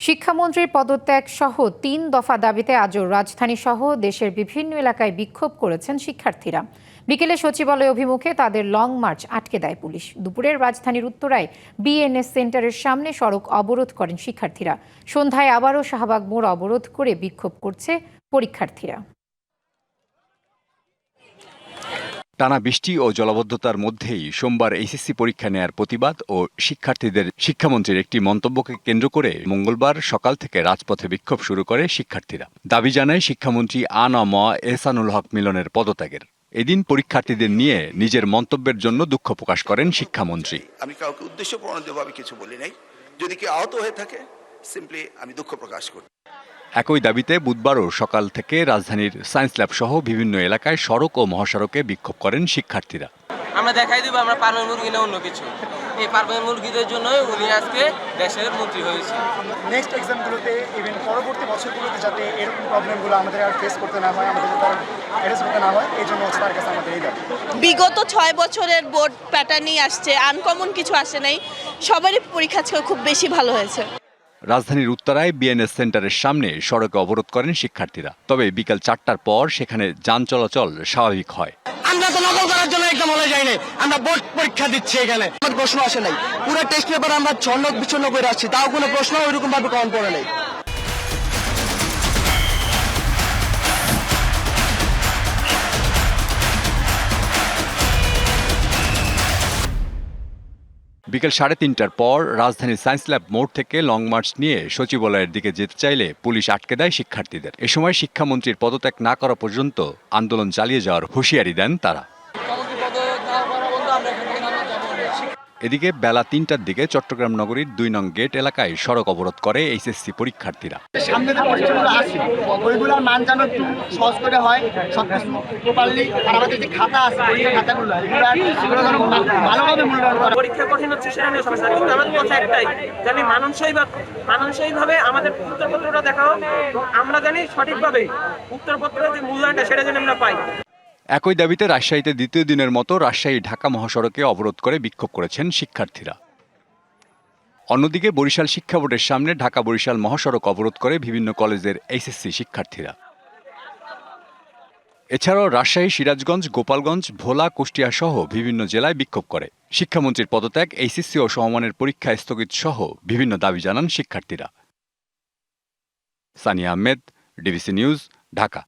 শিক্ষামন্ত্রীর পদত্যাগ সহ ৩ দফা দাবিতে আজও রাজধানী সহ দেশের বিভিন্ন এলাকায় বিক্ষোভ করেছেন শিক্ষার্থীরা। বিকেলে সচিবালয় অভিমুখে তাদের লং মার্চ আটকে দেয় পুলিশ। দুপুরের রাজধানীর উত্তরায় বিএনএস সেন্টারের সামনে সড়ক অবরোধ করেন শিক্ষার্থীরা। সন্ধ্যায় আবারও শাহবাগ মোড় অবরোধ করে বিক্ষোভ করছে পরীক্ষার্থীরা। টানা বৃষ্টি ও জলাবদ্ধতার মধ্যেই সোমবার এইচএসসি পরীক্ষা নেয়ার প্রতিবাদ ও শিক্ষার্থীদের শিক্ষামন্ত্রীর একটি মন্তব্যকে কেন্দ্র করে মঙ্গলবার সকাল থেকে রাজপথে বিক্ষোভ শুরু করে শিক্ষার্থীরা। দাবি জানায় শিক্ষামন্ত্রী আ.ন.ম এহসানুল হক মিলনের পদত্যাগের। এদিন পরীক্ষার্থীদের নিয়ে নিজের মন্তব্যের জন্য দুঃখ প্রকাশ করেন শিক্ষামন্ত্রী। আমি কাউকে উদ্দেশ্য প্রণোদিতভাবে কিছু বলি নাই। যদি কেউ আহত হয়ে থাকে সিম্পলি আমি দুঃখ প্রকাশ করি। একই দাবিতে বুধবারও সকাল থেকে রাজধানীর সায়েন্স ল্যাব সহ বিভিন্ন এলাকায় সড়ক ও মহাসড়কে বিক্ষোভ করেন শিক্ষার্থীরা। আমরা দেখাই দিব আমরা পারভেজ মুরগি না অন্য কিছু। এই পারভেজ মুরগিদের জন্যই উনি আজকে দেশের মন্ত্রী হয়েছে। নেক্সট এক্সামগুলোতে ইভেন পরবর্তী বছরগুলোতে যাতে এরকম প্রবলেমগুলো আমাদের আর ফেস করতে না হয়, আমাদের তার অ্যাড্রেস করতে না হয়, এই জন্য তার কাছে আমাদের এই দাবি। বিগত 6 বছরের বোর্ড প্যাটার্নই আসছে, আনকমন কিছু আসে নাই। সবারই পরীক্ষা খুব বেশি ভালো হয়েছে। রাজধানীর উত্তরায় বিএনএস সেন্টারের সামনে সড়কে অবরোধ করেন শিক্ষার্থীরা। তবে বিকাল 4টার পর সেখানে যান চলাচল স্বাভাবিক হয়। আমরা তো নকল করার জন্য একদম হলে যাই নাই, আমরা বোর্ড পরীক্ষা দিচ্ছি। এখানে আমাদের প্রশ্ন আসে নাই, পুরো টেস্ট পেপার আমরা ছন্ন বিচ্ছন্ন করে আসছি, তাও কোনো প্রশ্ন ওইরকম ভাবে কমন পড়ে নাই। বিকেল 3:30টার পর রাজধানীর সায়েন্স ল্যাব মোড় থেকে লং মার্চ নিয়ে সচিবালয়ের দিকে যেতে চাইলে পুলিশ আটকে দেয় শিক্ষার্থীদের। এ সময় শিক্ষামন্ত্রীর পদত্যাগ না করা পর্যন্ত আন্দোলন চালিয়ে যাওয়ার হুঁশিয়ারি দেন তারা। এদিকে বেলা 3টার দিকে চট্টগ্রাম নগরীর 2 নং গেট এলাকায় সড়ক অবরোধ করে এইচএসসি পরীক্ষার্থীরা। সামনে যে পরীক্ষাগুলো আছে ওইগুলোর মান যেন একটু সহজ করে হয়, সবকিছু প্রপারলি। আর আমাদের যে খাতা আছে পরীক্ষার খাতাগুলো এগুলো যেন ভালোভাবে মূল্যায়ন করা। পরীক্ষা কঠিন হচ্ছে সেটা নিয়ে সমস্যা, কিন্তু আমাদের কথা একটাই, জানি মানানসইভাবে আমাদের উত্তরপত্রটা দেখা হোক, আমরা জানি সঠিকভাবে উত্তরপত্রের যে মূল্যায়নটা সেটা যেন আমরা পাই। একই দাবিতে রাজশাহীতে দ্বিতীয় দিনের মতো রাজশাহী ঢাকা মহাসড়কে অবরোধ করে বিক্ষোভ করেছেন শিক্ষার্থীরা। অন্যদিকে বরিশাল শিক্ষা বোর্ডের সামনে ঢাকা বরিশাল মহাসড়ক অবরোধ করে বিভিন্ন কলেজের এইচএসসি শিক্ষার্থীরা। এছাড়াও রাজশাহী, সিরাজগঞ্জ, গোপালগঞ্জ, ভোলা, কুষ্টিয়া সহ বিভিন্ন জেলায় বিক্ষোভ করে। শিক্ষামন্ত্রীর পদত্যাগ, এইচএসসি ও সমমানের পরীক্ষা স্থগিত সহ বিভিন্ন দাবি জানান শিক্ষার্থীরা। Sania Ahmed, DBC news, Dhaka.